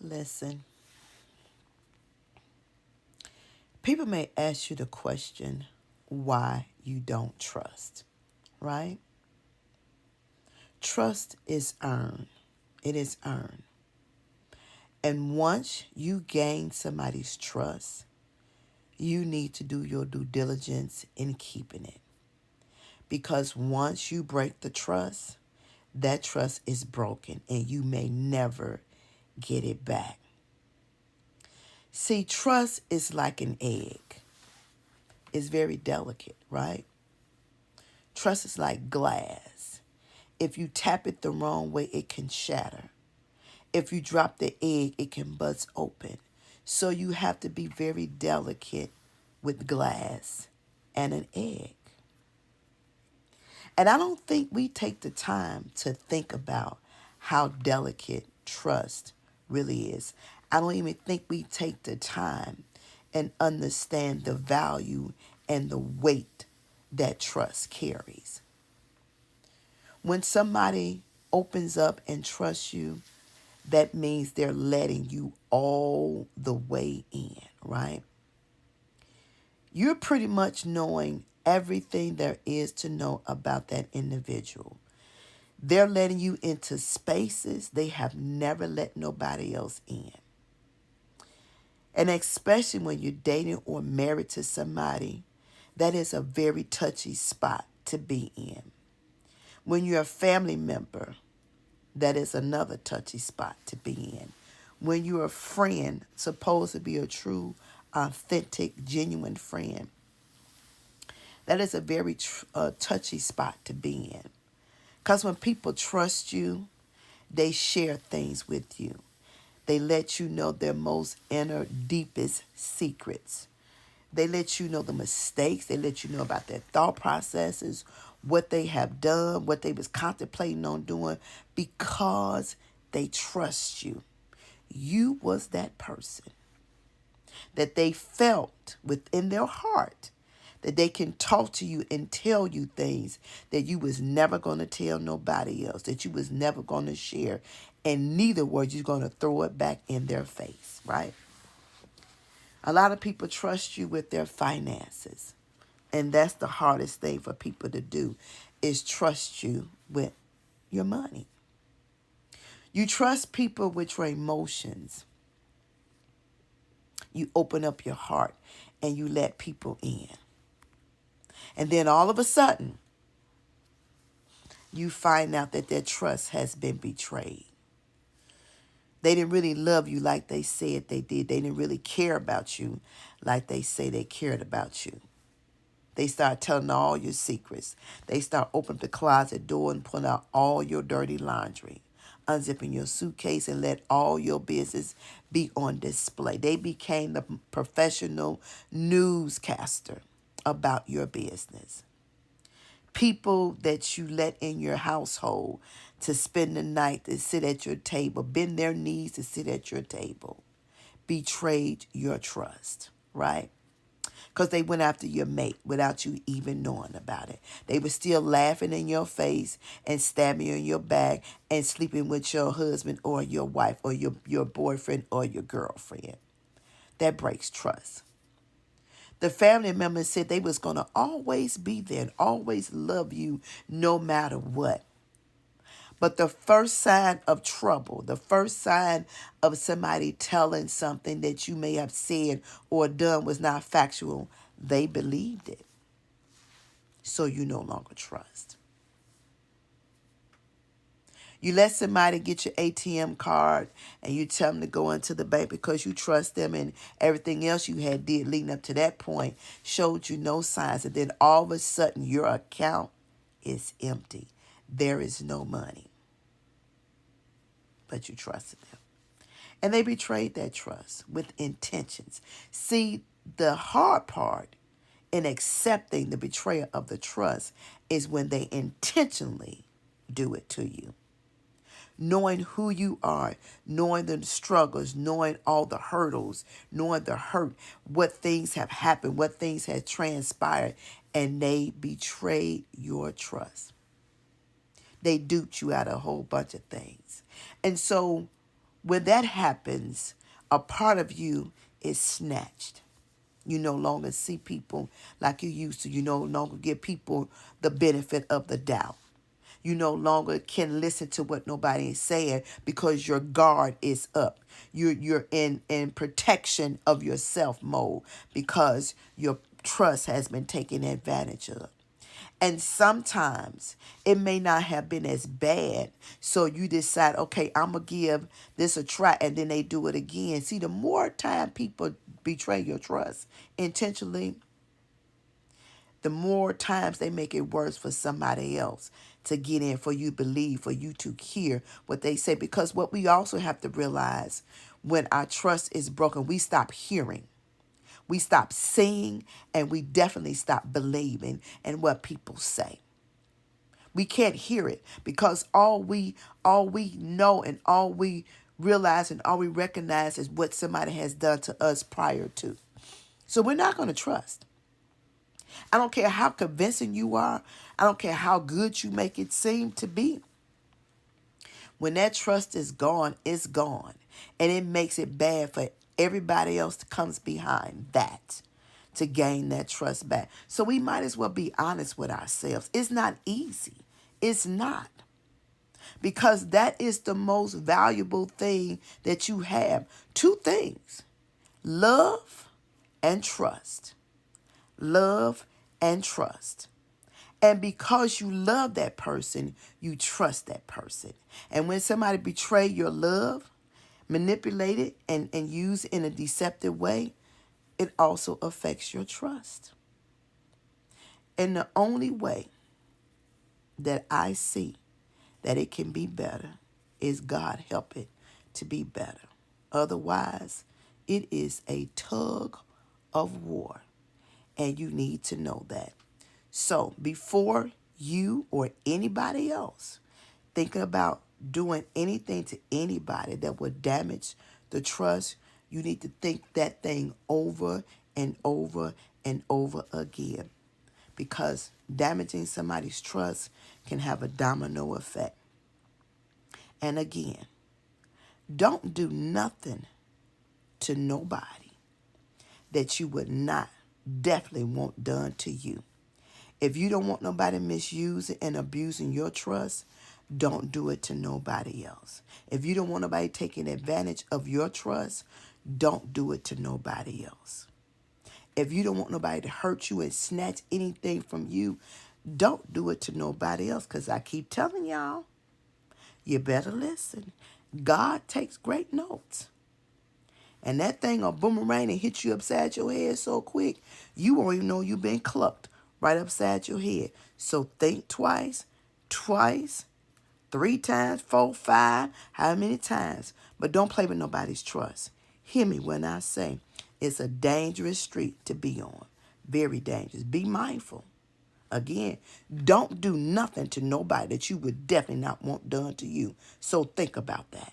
Listen, people may ask you the question why you don't trust, right? Trust is earned. It is earned. And once you gain somebody's trust, you need to do your due diligence in keeping it. Because once you break the trust, that trust is broken and you may never get it back. See, trust is like an egg. It's very delicate, right? Trust is like glass. If you tap it the wrong way, it can shatter. If you drop the egg, it can bust open. So you have to be very delicate with glass and an egg. And I don't think we take the time to think about how delicate trust really is. I don't even think we take the time and understand the value and the weight that trust carries. When somebody opens up and trusts you, that means they're letting you all the way in, right? You're pretty much knowing everything there is to know about that individual. They're letting you into spaces they have never let nobody else in. And especially when you're dating or married to somebody, that is a very touchy spot to be in. When you're a family member, that is another touchy spot to be in. When you're a friend, supposed to be a true, authentic, genuine friend, that is a very touchy spot to be in. Because when people trust you, they share things with you. They let you know their most inner, deepest secrets. They let you know the mistakes. They let you know about their thought processes, what they have done, what they was contemplating on doing, because they trust you. You was that person that they felt within their heart that they can talk to you and tell you things that you was never going to tell nobody else, that you was never going to share, and neither were you going to throw it back in their face, right? A lot of people trust you with their finances, and that's the hardest thing for people to do, is trust you with your money. You trust people with your emotions. You open up your heart and you let people in. And then all of a sudden, you find out that their trust has been betrayed. They didn't really love you like they said they did. They didn't really care about you like they say they cared about you. They start telling all your secrets. They start opening the closet door and pulling out all your dirty laundry, unzipping your suitcase and let all your business be on display. They became the professional newscaster about your business. People that you let in your household to spend the night, to sit at your table, bend their knees to sit at your table, betrayed your trust, right? Because they went after your mate without you even knowing about it. They were still laughing in your face and stabbing you in your back and sleeping with your husband or your wife or your boyfriend or your girlfriend. That breaks trust. The family members said they was going to always be there and always love you no matter what. But the first sign of trouble, the first sign of somebody telling something that you may have said or done was not factual, they believed it. So you no longer trust. You let somebody get your ATM card and you tell them to go into the bank because you trust them, and everything else you had did leading up to that point showed you no signs. And then all of a sudden your account is empty. There is no money. But you trusted them. And they betrayed that trust with intentions. See, the hard part in accepting the betrayal of the trust is when they intentionally do it to you. Knowing who you are, knowing the struggles, knowing all the hurdles, knowing the hurt, what things have happened, what things have transpired, and they betrayed your trust. They duped you out of a whole bunch of things. And so When that happens, a part of you is snatched. You no longer see people like you used to. You no longer give people the benefit of the doubt. You no longer can listen to what nobody is saying because your guard is up. You're in protection of yourself mode because your trust has been taken advantage of. And sometimes it may not have been as bad. So you decide, okay, I'm going to give this a try. And then they do it again. See, the more time people betray your trust intentionally, the more times they make it worse for somebody else to get in, for you to believe, for you to hear what they say. Because what we also have to realize, when our trust is broken, we stop hearing. We stop seeing, and we definitely stop believing in what people say. We can't hear it because all we know and all we realize and all we recognize is what somebody has done to us prior to. So we're not going to trust. I don't care how convincing you are. I don't care how good you make it seem to be. When that trust is gone, it's gone. And it makes it bad for everybody else that comes behind that to gain that trust back. So we might as well be honest with ourselves. It's not easy. It's not. Because that is the most valuable thing that you have. Two things: love and trust. Love and trust. And because you love that person, you trust that person. And when somebody betray your love, manipulate it, and use it in a deceptive way, it also affects your trust. And the only way that I see that it can be better is God help it to be better. Otherwise, it is a tug of war. And you need to know that. So before you or anybody else thinking about doing anything to anybody that would damage the trust, you need to think that thing over and over and over again. Because damaging somebody's trust can have a domino effect. And again, don't do nothing to nobody that you would not definitely want done to you. If you don't want nobody misusing and abusing your trust, don't do it to nobody else. If you don't want nobody taking advantage of your trust, don't do it to nobody else. If you don't want nobody to hurt you and snatch anything from you, don't do it to nobody else. Because I keep telling y'all, you better listen. God takes great notes. And that thing will boomerang and hit you upside your head so quick, you won't even know you've been clucked right upside your head. So think twice, 3 times, 4, 5, how many times. But don't play with nobody's trust. Hear me when I say it's a dangerous street to be on. Very dangerous. Be mindful. Again, don't do nothing to nobody that you would definitely not want done to you. So think about that.